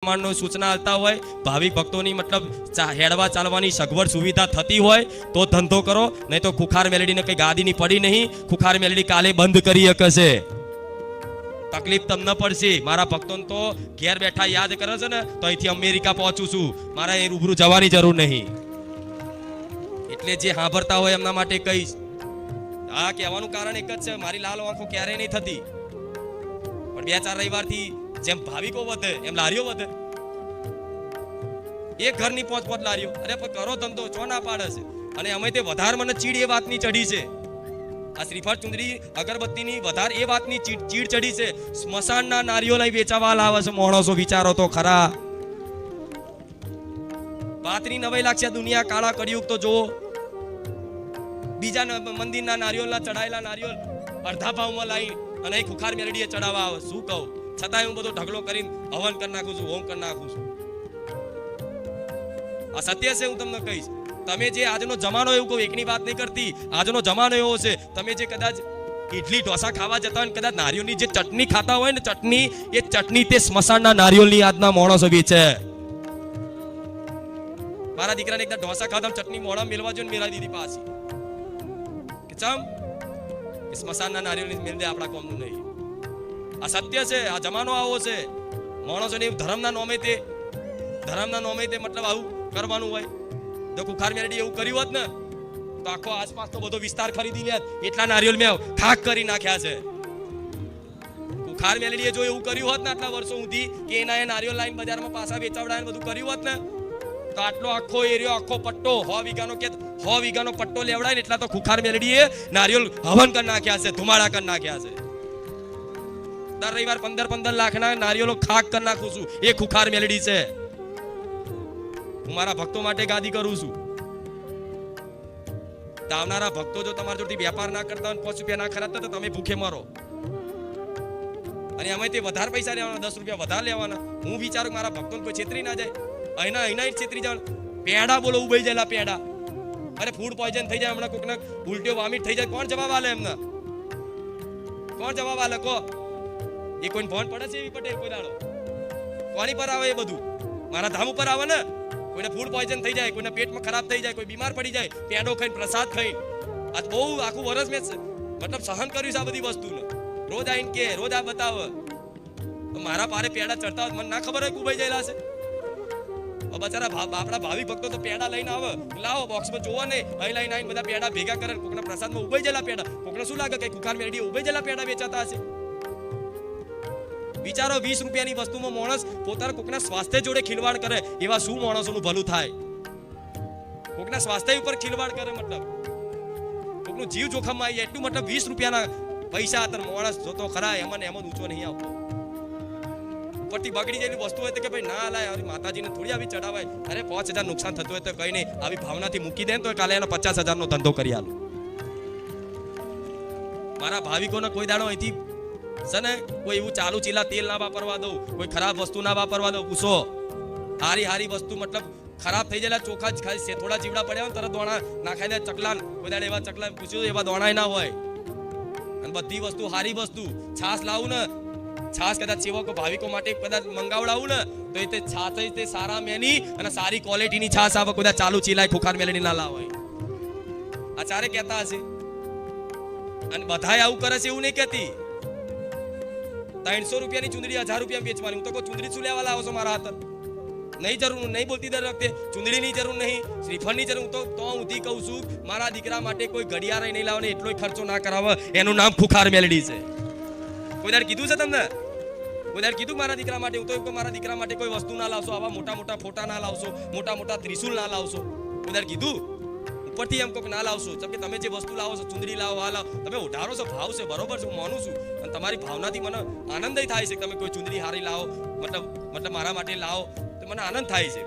પ્રમાણનો સૂચના આપતા હોય, ભાવિક ભક્તોની મતલબ હેડવા ચાલવાની સગવડ સુવિધા થતી હોય તો ધંધો કરો, નહીં તો ખુખાર મેલડીને કઈ ગાદીની પડી નહીં. ખુખાર મેલડી કાલે બંધ કરી શકશે, તકલીફ તમને પડશે. મારા ભક્તોને તો ઘેર બેઠા યાદ કરે છે ને તો અહીંથી અમેરિકા પહોંચું છું, મારા એ રૂબરૂ જવાની જરૂર નહીં. એટલે જે સાંભળતા હોય એમના માટે કહીશ. આ કહેવાનું કારણ એક જ છે, મારી લાલ આંખો ક્યારેય નહીં થતી, પણ 2-4 રવિવારથી જેમ ભાવિકો વધે એમ લારીઓ વધે. એક ઘરની 5-5 લારીઓ. અરે પણ કરો ધંધો, ચો ના પાડે છે. અને અમે તે વધારે મને ચીડ એ વાતની ચડી છે, આ શ્રીફળ ચુંદડી અગરબત્તીની વધારે એ વાતની ચીડ ચડી છે. સ્મશાનના નારીઓ લઈ વેચાવા લાવે છે માણસો, વિચારો તો ખરા. વાતની નવાઈ લાગશે. દુનિયા કાળા કળિયુગ તો જુઓ. બીજા મંદિરના નારિયોલના ચડાયેલા નારિયોલ અડધા ભાવમાં લાવી અને એ ખુખાર મેલડીએ ચડાવવા આવે. શું કહું, છતાંય હું બધો ઢગલો કરીને હવન કરી નાખું છું, હોમ કરી નાખું છું. આ સત્ય છે, હું તમને કહીશ. તમે જે આજનો જમાનો, એવું કોઈ એકની વાત નહીં કરતી, આજનો જમાનો એવો છે, તમે જે કદાચ ઇડલી ઢોસા ખાવા જતા હોય, કદાચ નારિયોલની જે ચટણી ખાતા હોય ને, ચટણી, એ ચટણી તે સ્મશાનના નારિયોલની આજના માણસો બી છે. મારા દીકરાને એકદમ ઢોસા ખાતા ચટણી મોડા મેળવા જો ને મેળવી દીધી પાછી. ચમ સ્મશાનના નારિયેળની મેલ દે, આપણા કોમનું નહીં. આ સત્ય છે, આ જમાનો આવો છે. માણસોને ધર્મના નોમે તે મતલબ આવું કરવાનું હોય. તો ખુખાર મેલડી એવું કર્યું હોત ને તો આખો આસપાસનો બધો વિસ્તાર ખરીદી લે. એટલા નારિયેળ મેં ખાક કરી નાખ્યા છે. ખુખાર મેલડીએ જો એવું કર્યું હોત ને આટલા વર્ષો સુધી કે એના એ નારિયેળ લાઈન બજારમાં પાછા વેચાવડાને બધું કર્યું હોત ને તો આટલો આખો એરિયો, આખો પટ્ટો 100 વીઘાનો પટ્ટો લેવડાય ને એટલા તો ખુખાર મેલડીએ નારિયેળ હવન કરી નાખ્યા છે, ધુમાડા કરી નાખ્યા છે. દર રવિવાર 15 લાખના નારિયેળો ખાક કરી નાખું છું. એ ખુખાર મેલડી છે. હું મારા ભક્તો માટે ગાદી કરું છું. આવનારા ભક્તો જો તમારા જોડથી વેપાર ના કરતા હોય, 5 રૂપિયા ના ખરાબતા તો તમે ભૂખે મરો. અને અમે તે વધારે પૈસા લેવાના, 10 રૂપિયા વધારે લેવાના. હું વિચારું મારા ભક્તોને કોઈ છેતરી ના જાય. અહીંના છેતરી જવાનું. પેડા બોલો ઉભાઈ જાય પેડા. અરે ફૂડ પોઈઝન થઈ જાય, હમણાં કોકને ઉલટીઓ વોમિટ થઈ જાય, કોણ જવાબ આલે એમને? કોણ જવાબ આલે કો? એ કોઈને ફોન પડે છે એવી પટેલ કોઈ દાડો? કોની પર આવે એ બધું? મારા ધામ ઉપર આવે ને. કોઈને ફૂડ પોઈઝન થઈ જાય, કોઈને પેટમાં ખરાબ થઈ જાય, કોઈ બીમાર પડી જાય, પેડો ખાઈને, પ્રસાદ ખાઈ. આ બહુ આખું વર્ષ મેં મતલબ સહન કર્યું છે આ બધી વસ્તુને. રોજ આવીને કે, રોજ આ બતાવે. મારા પારે પેડા ચડતા હોય, મને ના ખબર હોય ઉભાઈ જાયેલા છે. બચારા આપણા ભાવિક ભક્તો તો પેડા લઈને આવે, લાવો બોક્સમાં જોવા નહીં, અહીં લઈને આવીને બધા પેડા ભેગા કરે. કોકના પ્રસાદમાં ઉભાઈ જેલા પેડા, કોકને શું લાગે કે ખુખાર મેલડી ઉભાઈ જેલા પેડા વેચાતા હશે? વિચારો, 20 રૂપિયાની વસ્તુમાં માણસ પોતાના કોકના સ્વાસ્થ્ય જોડે ખિલવાડ કરે. એવા શું માણસોનું ભલું થાય? કોકના સ્વાસ્થ્ય ઉપર ખિલવાડ કરે, મતલબ કોકનું જીવ જોખમમાં આવી જાય એટલું. મતલબ 20 રૂપિયાના પૈસા અત્યારે માણસ જોતો ખરા, એમાં ઊંચો નહીં આવતો. ઉપરથી બગડી જાય વસ્તુ હોય તો કે ભાઈ ના લાય, માતાજીને થોડી આવી ચડાવાય. અરે 5000 નુકસાન થતું હોય તો કઈ નહીં, આવી ભાવનાથી મૂકી દે તો કાલે એનો 50,000નો ધંધો કરી આલું. મારા ભાવિકોને કોઈ દાડો અહીંથી છે ને કોઈ એવું ચાલુ ચીલા તેલ ના વાપરવા દઉં, કોઈ ખરાબ વસ્તુ ના વાપરવા દઉં. પૂછો, હારી વસ્તુ મતલબ ખરાબ થઈ જાય ચોખા જ ખાલી થોડા જીવડા પડ્યા હોય તરત દોણા નાખાઈ દે. ચકલા કોઈ દાડે એવા ચકલા પૂછ્યું એવા દોણાય ના હોય. અને બધી વસ્તુ હારી વસ્તુ. છાસ લાવું ને, છાસ કદાચ સેવકો ભાવિકો માટે કદાચ મંગાવડાવું ને તો એ તે છાસ તે સારા મેની અને સારી ક્વોલિટીની છાસ આવે. કદાચ ચાલુ ચીલાય ખુખાર મેલડી ના લાવે. આ ચારે કહેતા હશે. અને બધાય આવું કરે છે એવું નહીં કહેતી. 300 રૂપિયાની ચુંદડી 1000 રૂપિયા વેચવાની. હું તો કોઈ ચુંદડી શું લેવા લાવો છો મારા હાથ? નહીં જરૂર, નહીં બોલતી દર વખતે ચુંદડીની જરૂર નહીં, શ્રીફળની જરૂર. હું તો ઊંધી કહું છું, મારા દીકરા માટે કોઈ ઘડિયાળ નહીં લાવે, એટલો ખર્ચો ના કરાવે. એનું નામ ખુખાર મેલડી છે. કોઈ દર કીધું છે તમને? કોઈ દર કીધું મારા દીકરા માટે? હું તો મારા દીકરા માટે કોઈ વસ્તુ ના લાવશો, આવા મોટા ફોટા ના લાવશો, મોટા ત્રિશુલ ના લાવશો. કોઈ દર કીધું? ઉપરથી એમ કોક ના લાવશો. કે તમે જે વસ્તુ લાવો છો, ચુંદડી લાવો, આ લાવો, તમે ઉઢારો છો, ભાવ છે, બરોબર છે, હું માનું છું. અને તમારી ભાવનાથી મને આનંદ થાય છે કે તમે કોઈ ચુંદડી હારી લાવો, મતલબ મારા માટે લાવો તો મને આનંદ થાય છે,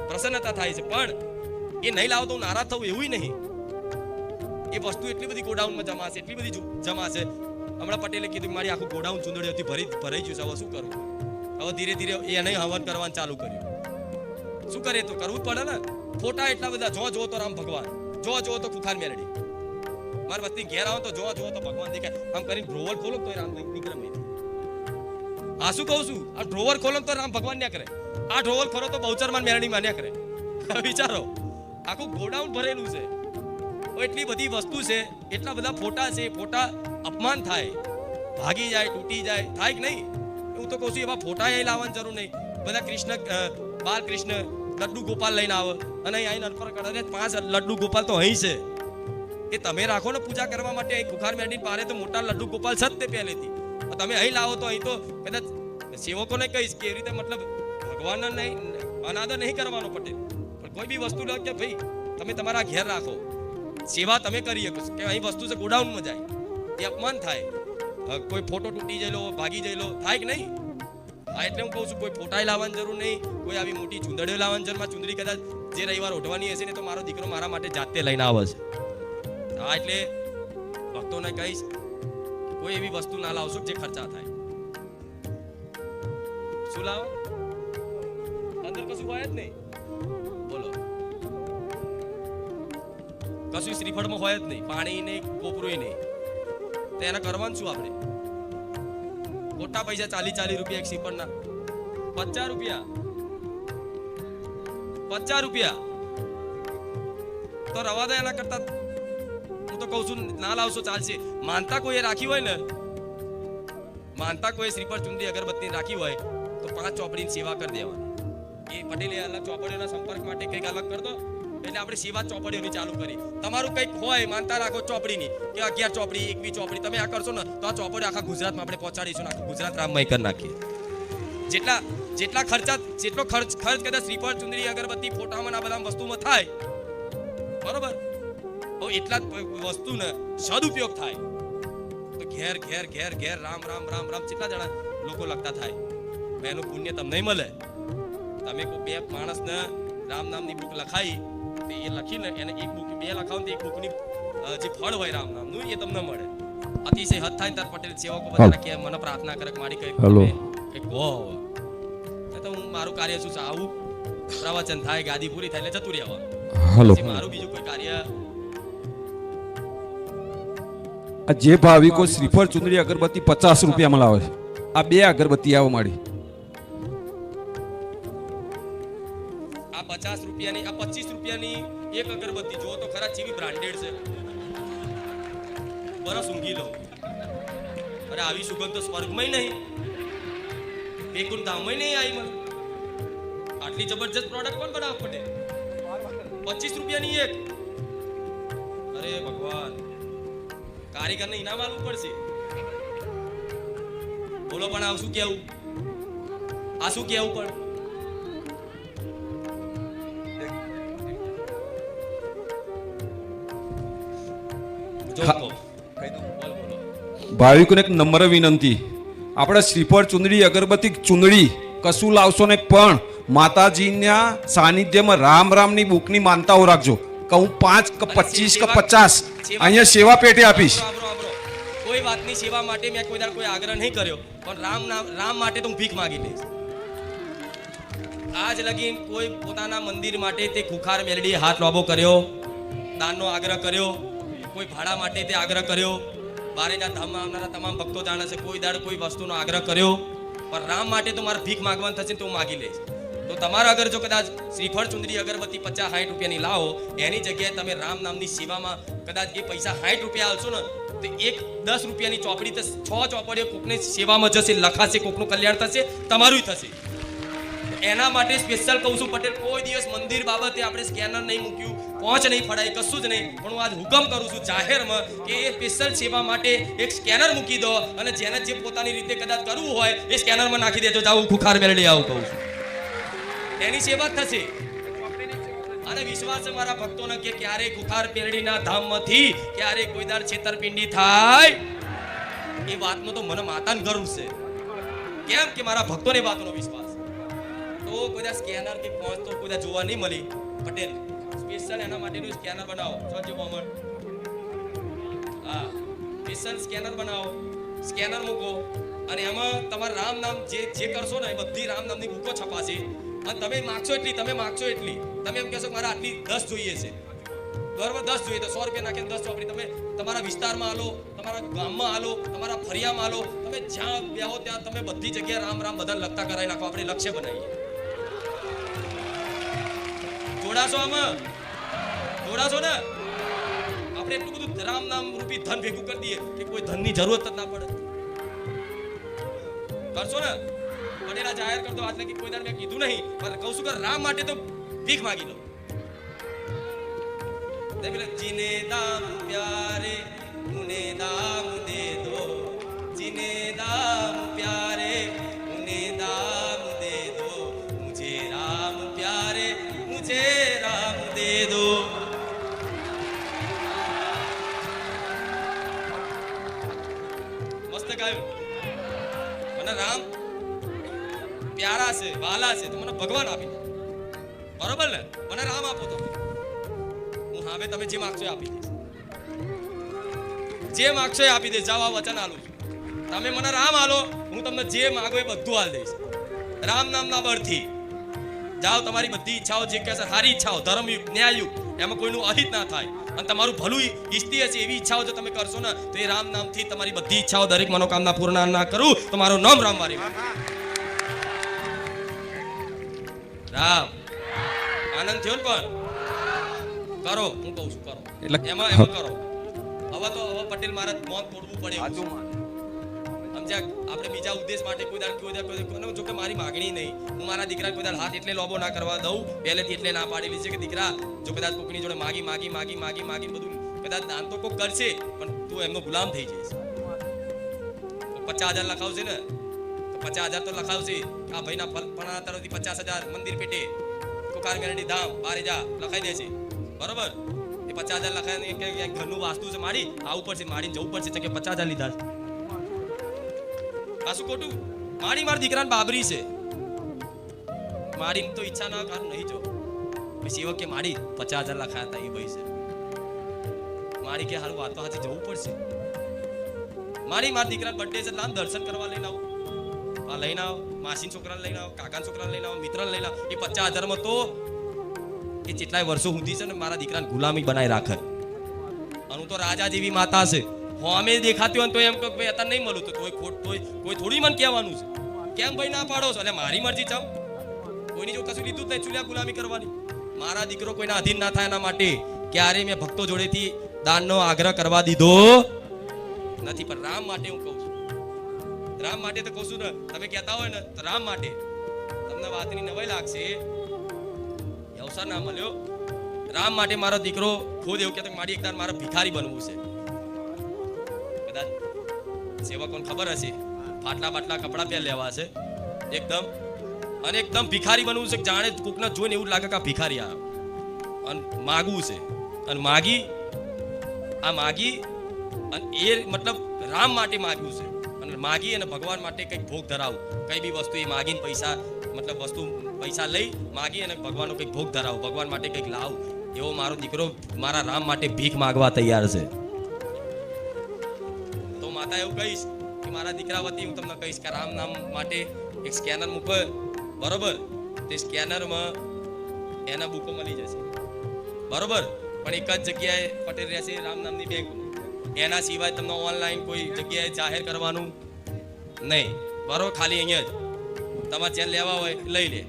પ્રસન્નતા થાય છે. પણ એ નહીં લાવો તો હું નારાજ થવું એવું નહીં. એ વસ્તુ એટલી બધી ગોડાઉનમાં જમા છે, એટલી બધી જમા છે. હમણાં પટેલે કીધું મારી આખું ગોડાઉન ચુંદડી હતી ભરાઈ ગયું છે, હવે શું કરું? હવે ધીરે એ નહીં હવન કરવાનું ચાલુ કર્યું. શું કરે? તો કરવું જ પડે ને. ફોટા એટલા બધા, જો તો રામ ભગવાન, જો તો ખુખાર મેલડી. મારી વસ્તી ઘેર આવો તો જો તો ભગવાન દેખાય. આમ કરીને બ્રોવલ ખોલો તો રામ નીકળે નહીં. આ શું કહું છું, આ ડ્રોવર ખોલો તો રામ ભગવાન ન્યા કરે, આ ડ્રોવર ખોલો તો બહુચરમાન મેરણી માન્યા કરે. વિચારો, આખું ગોડાઉન ભરેલું છે, એટલી બધી વસ્તુ છે, એટલા બધા ફોટા છે, ફોટા અપમાન થાય, ભાગી જાય, તૂટી જાય, થાય કે નહીં? હું તો કહું છું એવા ફોટા અહીં લાવવાની જરૂર નહીં. બધા કૃષ્ણ, બાલકૃષ્ણ, લડ્ડુ ગોપાલ લઈને આવે અને અહીં અર્પણ કરે. 5 લડ્ડુ ગોપાલ તો અહીં છે, એ તમે રાખો ને પૂજા કરવા માટે. અહીં ખુખાર મેરડી પારે તો મોટા લડ્ડુ ગોપાલ છે જ તે પહેલેથી. તમે અહીં લાવો તો અહીં તો કદાચ સેવકોને કહીશ કે એવી રીતે મતલબ ભગવાનને નહીં અનાદર નહીં કરવાનો પટેલ, પણ કોઈ બી વસ્તુ લો કે ભાઈ તમે તમારા ઘેર રાખો, સેવા તમે કરી શકો. કે અહીં વસ્તુ છે ગોડાઉનમાં જાય એ અપમાન થાય, કોઈ ફોટો તૂટી જયેલો, ભાગી જયેલો, થાય કે નહીં? હા, એટલે હું કહું છું કોઈ ફોટા લાવવાની જરૂર નહીં, કોઈ આવી મોટી ચૂંદડીઓ લાવવાની જરૂર. ચૂંદડી કદાચ જે રવિવાર ઓઢવાની હશે ને તો મારો દીકરો મારા માટે જાતે લઈને આવે છે. હા, એટલે ભક્તોને કહીશ કોઈ એવી વસ્તુ ના લાવશો જે ખર્ચા થાય. શું લાવો? અંદર કશું હોય જ નહીં, બોલો, કશું શ્રીફળમાં હોય જ નહીં, પાણી નહીં, કોપરું નહીં, તો એને કરવાનું શું આપણે? ખોટા પૈસા 40 રૂપિયા એક શ્રીફળના, 50 રૂપિયા, 50 રૂપિયા તો રવા દે. એના કરતા હું તો કહું છું ના લાવશો ચાલશે. માનતા કોઈએ રાખી હોય ને, માનતા કોઈ શ્રીફળ, ચુંદડી, અગરબત્તી રાખી હોય તો 5 ચોપડીની સેવા કરી દેવાની. એ પટેલે અલગ ચોપડીઓના સંપર્ક માટે કંઈક અલગ કરી દો, એટલે આપણે સેવા ચોપડીઓની ચાલુ કરી. તમારું કંઈક હોય માનતા રાખો ચોપડીની કે 11 ચોપડી, 21 ચોપડી, તમે આ કરશો ને તો આ ચોપડી આખા ગુજરાતમાં આપણે પહોંચાડીશું, આખું ગુજરાત રામમય કરી નાખીએ. જેટલા ખર્ચા, જેટલો ખર્ચ કદાચ શ્રીફળ, ચુંદડી, અગરબત્તી, ફોટામાં આ બધા વસ્તુમાં થાય, બરોબર, તો એટલા જ વસ્તુને સદુપયોગ થાય તો ઘેર ઘેર ઘેર ઘેર રામ રામ રામ રામ કેટલા જણા લોકો લખતા થાય. એનું પુણ્ય તમને મળે. તમે કોઈ 2 માણસને રામ નામની બુક લખાઈ, એ લખીને એને એક બુક 2 લખાવો તો એક બુકની જે ફળ હોય રામ નામનું એ તમને મળે. અતિશય હદ થાય ત્યારે પટેલ સેવકો બધા કે મને પ્રાર્થના કરે મારી કઈ કહો તો હું મારું કાર્ય શું છે, આવું પ્રવચન થાય, ગાદી પૂરી થાય એટલે જતું રહેવાનું. મારું બીજું કોઈ કાર્ય. જે ભાવિકો શ્રીફળ, ચુંદડી, અગરબત્તી 50 રૂપિયામાં લાવે છે, આ 2 અગરબત્તી આવો મારી, આ 50 રૂપિયાની, આ 25 રૂપિયાની એક અગરબત્તી જો તો ખરા જેવી બ્રાન્ડેડ છે, બરસ ઊંઘી લો. અરે આવી સુગંધ તો સ્વર્ગમાં નહીં, બેકુન ધામમાં નહીં આવી મને. આટલી જબરજસ્ત પ્રોડક્ટ કોણ બનાવ પડે? 25 રૂપિયાની એક. અરે ભગવાન, કારીગરને ઇનામ આપવું પડશે. બોલો પણ આ શું કેવું, આ શું કેવું? પણ ભાવિકોને એક નમ્ર વિનંતી, આપણે શ્રીફળ, ચુંદડી, અગરબત્તી, ચુંદડી કશું લાવશો ને પણ માતાજીના સાનિધ્યમાં રામ રામની બુકની માનતાઓ રાખજો. કે હું 5 કે 25 કે 50 અહીંયા સેવા પેટે આપીશ. કોઈ વાતની સેવા માટે મેં કોઈ આગ્રહ નહીં કર્યો, પણ રામ માટે તો હું ભીખ માંગી લઈશ. આજ લગીન કોઈ પોતાના મંદિર માટે તે ખુખાર મેલડીએ હાથ લાંબો કર્યો, દાનનો આગ્રહ કર્યો, કોઈ ભાડા માટે તે આગ્રહ કર્યો, બારેજા ધામમાં આવનારા તમામ ભક્તો જાણે છે, કોઈ દાડ કોઈ વસ્તુનો આગ્રહ કર્યો, પણ રામ માટે તો મારે ભીખ માંગવાનું થશે તો હું માગી લઈશ. તો તમારા અગર જો કદાચ શ્રીફળ, ચુંદડી, અગરબત્તી 50-60 રૂપિયાની લાવો, એની જગ્યાએ તમે રામ નામની સેવામાં કદાચ એ પૈસા 60 રૂપિયા આલશો ને તો એક 10 રૂપિયાની ચોપડી તો 6 ચોપડીઓ કોકની સેવામાં જશે, લખાશે, કોકનું કલ્યાણ થશે, તમારું થશે. એના માટે સ્પેશિયલ કહું છું પટેલ, કોઈ દિવસ મંદિર બાબતે આપણે સ્કેનર નહીં મૂક્યું, પહોંચ નહીં પડાય, કશું જ નહીં, પણ હું આજ હુકમ કરું છું જાહેરમાં કે એ સ્પેશિયલ સેવા માટે એક સ્કેનર મૂકી દો અને જેને જે પોતાની રીતે કદાચ કરવું હોય એ સ્કેનરમાં નાખી દેજો. જાવું ખુખાર મેળડી આવું કહું છું, એની સેવા થશે. અને વિશ્વાસ છે મારા ભક્તોને કે ક્યારે ખુખાર મેળડીના ધામમાંથી ક્યારે કોઈ દાડ છેતરપિંડી થાય એ વાતનો તો મને માતાને ગર્વ છે. કેમ કે મારા ભક્તોને વાતનો વિશ્વાસ. તો કોઈ સ્કેનર કે પહોંચ તો કોઈ જોવા નહીં મળી. પટેલ સ્પેશિયલ એના માટેનું સ્કેનર બનાવો. જોજો કોમર, હા, સ્પેશિયલ સ્કેનર બનાવો, સ્કેનર મૂકો અને એમાં તમારા રામ નામ જે કરશો ને એ બધી રામ નામની બુકો છપાશે. અને તમે માગશો એટલી, તમે એમ કહેશો મારા આટલી 10 જોઈએ છે, બરાબર 10 જોઈએ તો 100 રૂપિયા નાખીને 10 ચોપડી તમે તમારા વિસ્તારમાં હાલો, તમારા ગામમાં હાલો, તમારા ફરિયામાં હાલો, તમે જ્યાં બેહો ત્યાં તમે બધી જગ્યાએ રામ રામ બધા લખતા કરાવી નાખો. આપણે લક્ષ્ય બનાવીએ. જોડાશો આમાં? જોડાશો ને? આપણે એટલું બધું રામ નામ રૂપી ધન ભેગું કરી દઈએ કે કોઈ ધનની જરૂરત જ ના પડે. કરશો ને? પટેલા જાહેર કરતો આજ લગી કોઈ દાડ મેં કીધું નહીં, પણ કહું છું કે રામ માટે તો ભીખ માંગી લો. જીને દામ પ્યારે ઉને દામ દે દો, જીને દામ પ્યારે ઉને દામ દે દો, મુझे राम प्यारे मुझे राम दे दो. મસ્ત ગાયું. મને રામ પ્યારા છે, વાલા છે, તો મને ભગવાન આપી દે. બરોબર ને? મને રામ આપો તો હું હવે તમે જે માગશો એ આપી દઈશ. જે માગશો એ આપી દઈશ. જાઓ, આ વચન આલું છું. તમે મને રામ આલો, હું તમને જે માગો એ બધું આલ દઈશ. રામ નામના બળથી જાઓ. તમારી બધી ઈચ્છાઓ જે કહેશે સારી ઈચ્છાઓ, ધર્મયુક્ત, ન્યાયયુક્ત, એમાં કોઈનું અહિત ના થાય અને તમારું ભલું ઈચ્છતી હશે એવી ઈચ્છાઓ જો તમે કરશો ને તો એ રામ નામથી તમારી બધી ઈચ્છાઓ, દરેક મનોકામના પૂર્ણ ના કરું તો મારું નામ રામ વારી. રામ આનંદ થયો ને? પણ કરો, હું કહું છું કરો. એટલે એમાં કરો. હવે પટેલ મહારાજ મોત તોડવું પડે એવું છે. સમજ્યા? આપણે બીજા ઉદ્દેશ માટે કોઈ જો કે મારી માગણી નહીં, હું મારા દીકરા કોઈ દાડ હાથ એટલે લોબો ના કરવા દઉં. પહેલેથી એટલે ના પાડેલી છે કે દીકરા જો કદાચ કોકની જોડે માગી બધું કદાચ દાન તો કોક કરશે પણ તું એમનો ગુલામ થઈ જઈશ. 50,000 લખાવશે ને તો 50,000 તો લખાવશે. આ ભાઈના ફળના તરફથી 50,000 મંદિર પેટે કોકાર મેરડી ધામ બારેજા લખાઈ દેશે. બરોબર? એ 50,000 લખાય કે ઘરનું વાસ્તુ છે મારી આવું પડશે, માડીને જવું પડશે કે 50,000 લીધા છે. પાછું ખોટું. મારી દીકરાને બાબરી છે, મારી તો ઈચ્છા ના કારું નહીં જો સેવક કે મારી 50,000 લખાયા હતા એ ભાઈ છે. મારી કે હારું વાતો હાથી જવું પડશે. મારા દીકરાના બર્થડે છે, લામ દર્શન કરવા લઈને આવું, આ લઈને આવો, માસીના છોકરાને લઈને આવો, કાકાના છોકરાને લઈને આવો, મિત્રને લઈને આવો. એ 50,000 માં તો એ જેટલાય વર્ષો સુધી છે ને મારા દીકરાને ગુલામી બનાવી રાખે. અને હું તો રાજા જેવી માતા છે, અમે દેખાતી હોય તો એમ કે ભાઈ અત્યારે નહીં મળું તો કોઈ થોડી મને કહેવાનું છે. કેમ ભાઈ ના પાડો છો? એટલે મારી મરજી ચાવ. કોઈની જો કશું લીધું જ નહીં, ચૂલ્યા ગુલામી કરવાની. મારા દીકરો કોઈના અધીન ના થાય એના માટે ક્યારે મેં ભક્તો જોડેથી દાનનો આગ્રહ કરવા દીધો નથી. પણ રામ માટે હું કહું છું. રામ માટે તો કહું છું ને, તમે કહેતા હોય ને તો રામ માટે તમને વાતની નવાઈ લાગશે. અવસર ના મળ્યો. રામ માટે મારો દીકરો ખુદ એવું કહેતો મારી એકવાર મારે ભિખારી બનવું છે. કદાચ સેવકોને ખબર હશે, ફાટલા બાટલા કપડા પહેર લેવા છે એકદમ ભિખારી બનવું છે. જાણે કોકને જોઈને એવું લાગે કે આ ભિખારી આવ્યો અને માગવું છે. અને માગી અને એ મતલબ રામ માટે માગ્યું છે. અને માગી અને ભગવાન માટે કંઈક ભોગ ધરાવું. કઈ બી વસ્તુ એ માગીને પૈસા લઈ માગી અને ભગવાનનો કંઈક ભોગ ધરાવું, ભગવાન માટે કંઈક લાવું. એવો મારો દીકરો મારા રામ માટે ભીખ માગવા તૈયાર છે. તો માતા એવું કહીશ કે મારા દીકરા વતી હું તમને કહીશ કે રામ નામ માટે એક સ્કેનર મૂકો. બરોબર? તે સ્કેનરમાં એના બુકો મળી જશે. બરોબર? પણ એક જ જગ્યાએ પટેલ રહેશે રામ નામની બેંક. એના સિવાય તમને ઓનલાઈન કોઈ જગ્યાએ જાહેર કરવાનું નહીં. બરોબર? ખાલી અહીંયા જ તમારે જ્યાં લેવા હોય લઈ લે.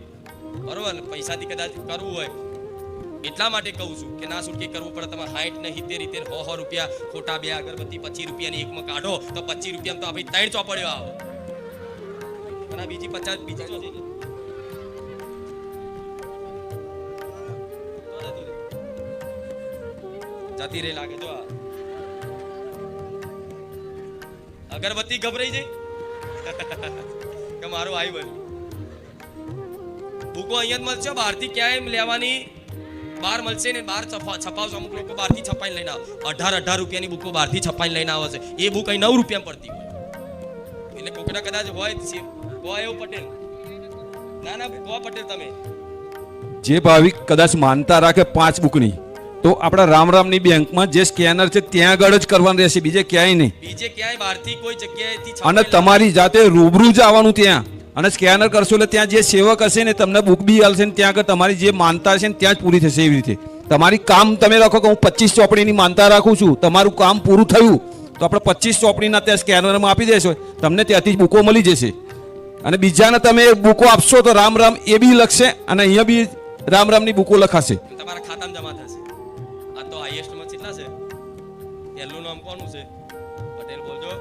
બરોબર? પૈસાથી કદાચ કરવું હોય એટલા માટે કહું છું કે ના છૂટકી કરવું પડે. તમે 60 ને 70 100 રૂપિયા ખોટા 2 અગરબત્તી 25 રૂપિયાની એકમાં કાઢો તો 25 રૂપિયા તો આપણે 3 ચોપડીઓ આવે અને બીજી 50 બીજી જતી રે લાગે. જો અગરબત્તી ગભરાઈ જાય કે મારું આઈ બન્યું. ભૂકો અહીંયા જ મળશે, બહારથી ક્યાંય લેવાની બહાર મળશે ને. બહાર છપાવશે અમુક લોકો બહારથી છપાઈને લઈને આવે. 18 રૂપિયાની બુકો બહારથી છપાઈને લઈને આવે છે. એ બુક અહીં 9 રૂપિયામાં પડતી હોય. એટલે કોકના કદાચ હોય એવું પટેલ ના ગો પટેલ તમે જે ભાવિક કદાચ માનતા રાખે 5 બુકની તો આપણા રામ રામની બેંકમાં જે સ્કેનર છે ત્યાં આગળ જ કરવાનું રહેશે, બીજે ક્યાંય નહીં. બીજે ક્યાંય બહારથી કોઈ જગ્યાએથી અને તમારી જાતે રૂબરૂ જ આવવાનું ત્યાં. અને સ્કેનર કરશો એટલે ત્યાં જે સેવક હશે ને તમને બુક બી આવશે ને ત્યાં આગળ તમારી જે માનતા હશે ને ત્યાં જ પૂરી થશે. એવી રીતે તમારી કામ તમે રાખો કે હું 25 ચોપડીની માનતા રાખું છું, તમારું કામ પૂરું થયું તો આપણે 25 ચોપડીના ત્યાં સ્કેનરમાં આપી દેશો, તમને ત્યાંથી જ બુકો મળી જશે. અને બીજાને તમે બુકો આપશો તો રામ રામ એ બી લખશે અને અહીંયા બી રામ રામની બુકો લખાશે. તમારા ખાતામાં જમા થશે. આ તો હાઈએસ્ટમાં કેટલા છે? પહેલું નામ કોનું છે? પટેલ બોલજો.